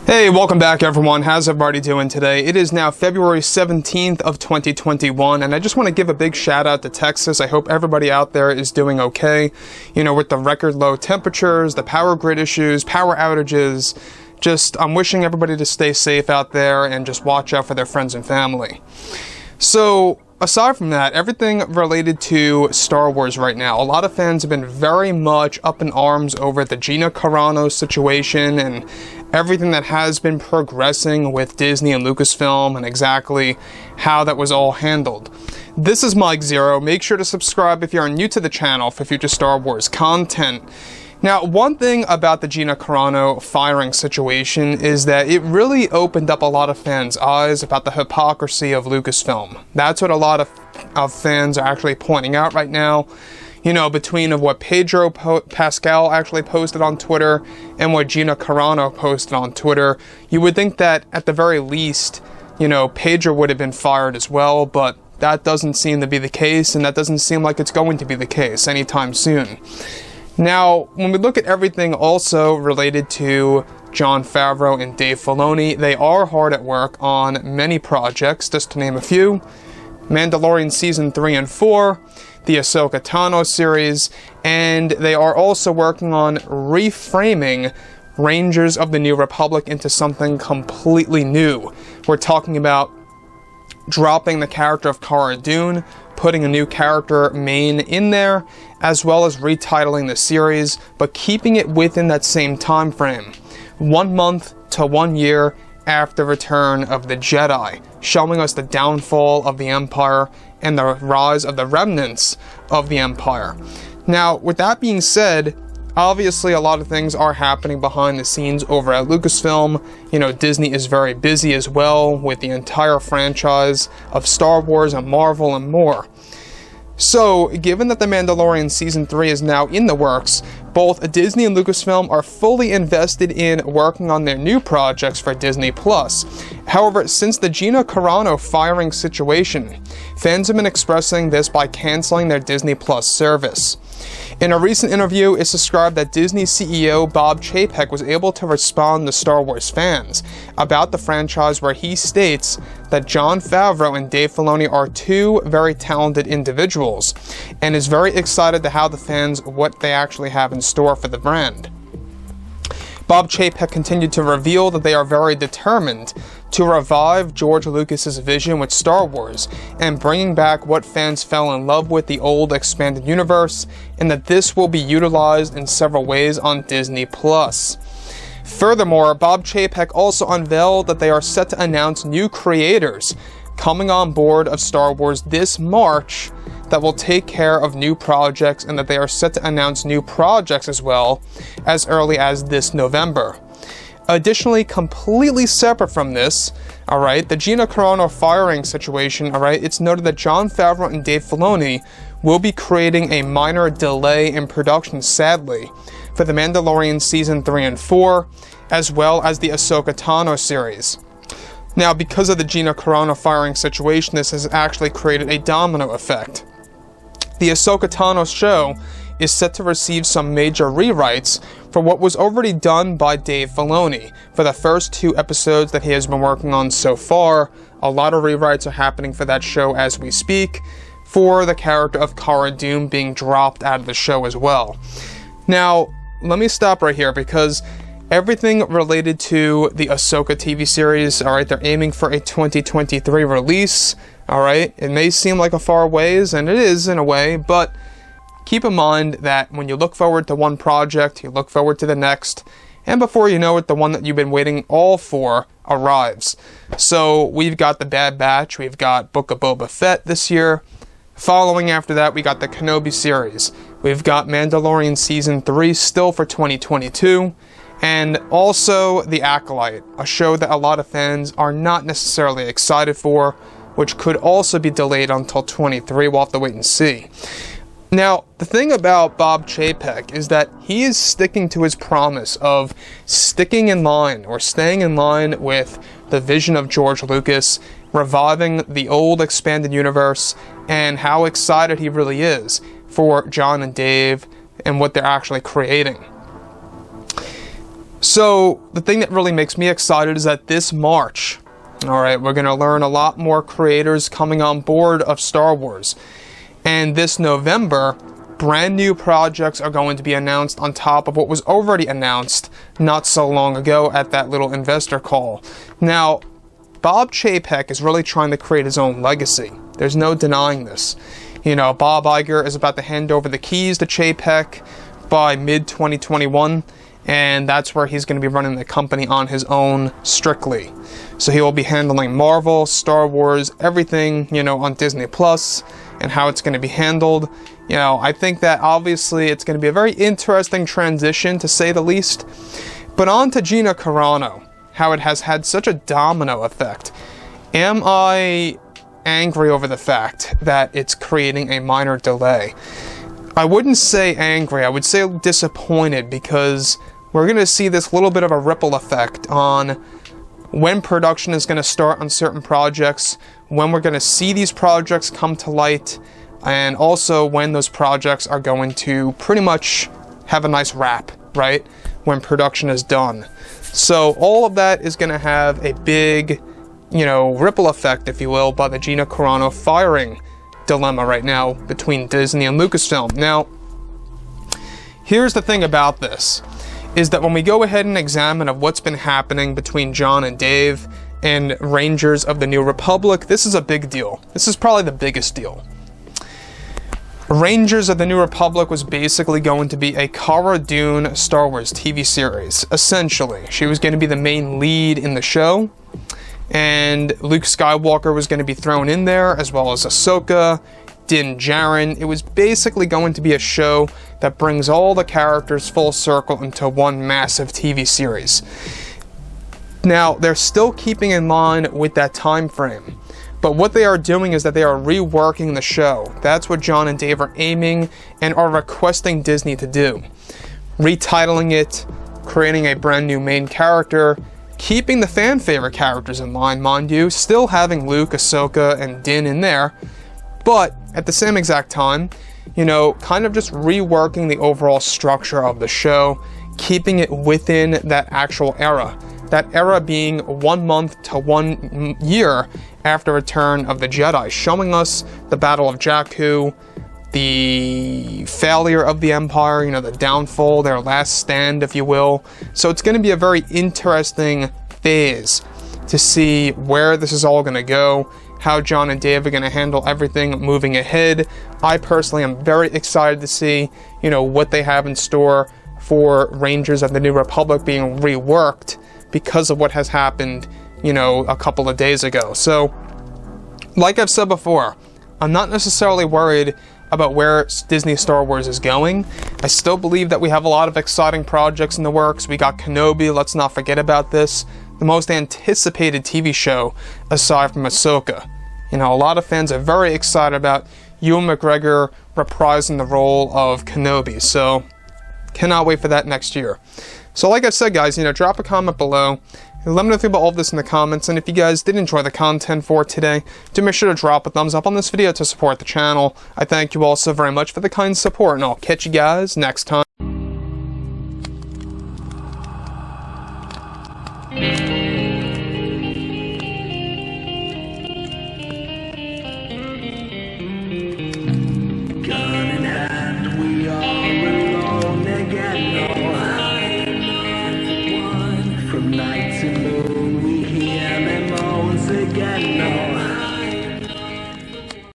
Hey, welcome back everyone. How's everybody doing today? It is now February 17th of 2021, and I just want to give a big shout out to Texas. I hope everybody out there is doing okay. You know, with the record low temperatures, the power grid issues, power outages, I'm wishing everybody to stay safe out there and just watch out for their friends and family. So, aside from that, everything related to Star Wars right now, a lot of fans have been very much up in arms over the Gina Carano situation and everything that has been progressing with Disney and Lucasfilm and exactly how that was all handled. This is Mike Zero. Make sure to subscribe if you're new to the channel for future Star Wars content. Now, one thing about the Gina Carano firing situation is that it really opened up a lot of fans' eyes about the hypocrisy of Lucasfilm. That's what a lot of fans are actually pointing out right now. You know, between of what Pedro Pascal actually posted on Twitter and what Gina Carano posted on Twitter, you would think that at the very least, you know, Pedro would have been fired as well, but that doesn't seem to be the case, and that doesn't seem like it's going to be the case anytime soon. Now, when we look at everything also related to Jon Favreau and Dave Filoni, they are hard at work on many projects, just to name a few. Mandalorian Season 3 and 4, the Ahsoka Tano series, and they are also working on reframing Rangers of the New Republic into something completely new. We're talking about dropping the character of Cara DUNE, putting a new character main in there, as well as retitling the series, but keeping it within that same time frame. 1 month to 1 year after Return of the Jedi, showing us the downfall of the Empire and the rise of the remnants of the Empire. Now, with that being said, obviously a lot of things are happening behind the scenes over at Lucasfilm. You know, Disney is very busy as well with the entire franchise of Star Wars and Marvel and more. So, given that The Mandalorian Season 3 is now in the works, both Disney and Lucasfilm are fully invested in working on their new projects for Disney+. However, since the Gina Carano firing situation, fans have been expressing this by canceling their Disney+ service. In a recent interview, it's described that Disney CEO Bob Chapek was able to respond to Star Wars fans about the franchise, where he states that Jon Favreau and Dave Filoni are two very talented individuals, and is very excited to have the fans what they actually have in store for the brand. Bob Chapek continued to reveal that they are very determined to revive George Lucas's vision with Star Wars and bringing back what fans fell in love with, the old expanded universe, and that this will be utilized in several ways on Disney+. Furthermore, Bob Chapek also unveiled that they are set to announce new creators coming on board of Star Wars this March that will take care of new projects, and that they are set to announce new projects as well as early as this November. Additionally, completely separate from this, alright, the Gina Carano firing situation, alright, it's noted that Jon Favreau and Dave Filoni will be creating a minor delay in production, sadly, for The Mandalorian Season 3 and 4, as well as the Ahsoka Tano series. Now, because of the Gina Carano firing situation, this has actually created a domino effect. The Ahsoka Tano show is set to receive some major rewrites for what was already done by Dave Filoni for the first 2 episodes that he has been working on so far. A lot of rewrites are happening for that show as we speak, for the character of Cara DUNE being dropped out of the show as well. Now, let me stop right here, because everything related to the Ahsoka TV series, alright, they're aiming for a 2023 release, alright? It may seem like a far ways, and it is in a way, but keep in mind that when you look forward to one project, you look forward to the next, and before you know it, the one that you've been waiting all for arrives. So, we've got The Bad Batch, we've got Book of Boba Fett this year. Following after that, we got the Kenobi series. We've got Mandalorian Season 3 still for 2022. And also The Acolyte, a show that a lot of fans are not necessarily excited for, which could also be delayed until 23. We'll have to wait and see. Now, the thing about Bob Chapek is that he is sticking to his promise of sticking in line, or staying in line with the vision of George Lucas, reviving the old expanded universe, and how excited he really is for Jon and Dave and what they're actually creating. So the thing that really makes me excited is that this March, all right, we're going to learn a lot more creators coming on board of Star Wars. And this November, brand new projects are going to be announced on top of what was already announced not so long ago at that little investor call. Now, Bob Chapek is really trying to create his own legacy. There's no denying this. You know, Bob Iger is about to hand over the keys to Chapek by mid-2021, and that's where he's going to be running the company on his own strictly. So he will be handling Marvel, Star Wars, everything, you know, on Disney Plus, and how it's going to be handled. You know, I think that obviously it's going to be a very interesting transition, to say the least. But on to Gina Carano, how it has had such a domino effect. Am I angry over the fact that it's creating a minor delay? I wouldn't say angry, I would say disappointed, because we're going to see this little bit of a ripple effect on when production is going to start on certain projects, when we're going to see these projects come to light, and also when those projects are going to pretty much have a nice wrap, right? When production is done. So all of that is going to have a big, you know, ripple effect, if you will, by the Gina Carano firing dilemma right now between Disney and Lucasfilm. Now, here's the thing about this, is that when we go ahead and examine of what's been happening between Jon and Dave and Rangers of the New Republic, this is a big deal. This is probably the biggest deal. Rangers of the New Republic was basically going to be a Cara DUNE Star Wars TV series, essentially. She was going to be the main lead in the show, and Luke Skywalker was going to be thrown in there, as well as Ahsoka, Din Djarin. It was basically going to be a show that brings all the characters full circle into one massive TV series. Now, they're still keeping in line with that time frame, but what they are doing is that they are reworking the show. That's what Jon and Dave are aiming and are requesting Disney to do. Retitling it, creating a brand new main character, keeping the fan favorite characters in line, mind you, still having Luke, Ahsoka, and Din in there, but at the same exact time, you know, kind of just reworking the overall structure of the show, keeping it within that actual era. That era being 1 month to 1 year after Return of the Jedi, showing us the Battle of Jakku, the failure of the Empire, you know, the downfall, their last stand, if you will. So it's going to be a very interesting phase to see where this is all going to go, how Jon and Dave are going to handle everything moving ahead. I personally am very excited to see, you know, what they have in store for Rangers of the New Republic being reworked because of what has happened, you know, a couple of days ago. So, like I've said before, I'm not necessarily worried about where Disney Star Wars is going. I still believe that we have a lot of exciting projects in the works. We got Kenobi, let's not forget about this. The most anticipated TV show aside from Ahsoka. You know, a lot of fans are very excited about Ewan McGregor reprising the role of Kenobi, so cannot wait for that next year. So like I said, guys, you know, drop a comment below. Let me know about all of this in the comments, and if you guys did enjoy the content for today, do make sure to drop a thumbs up on this video to support the channel. I thank you all so very much for the kind support, and I'll catch you guys next time. Gun in hand, we are alone again. No, I'm not the one from night to morning.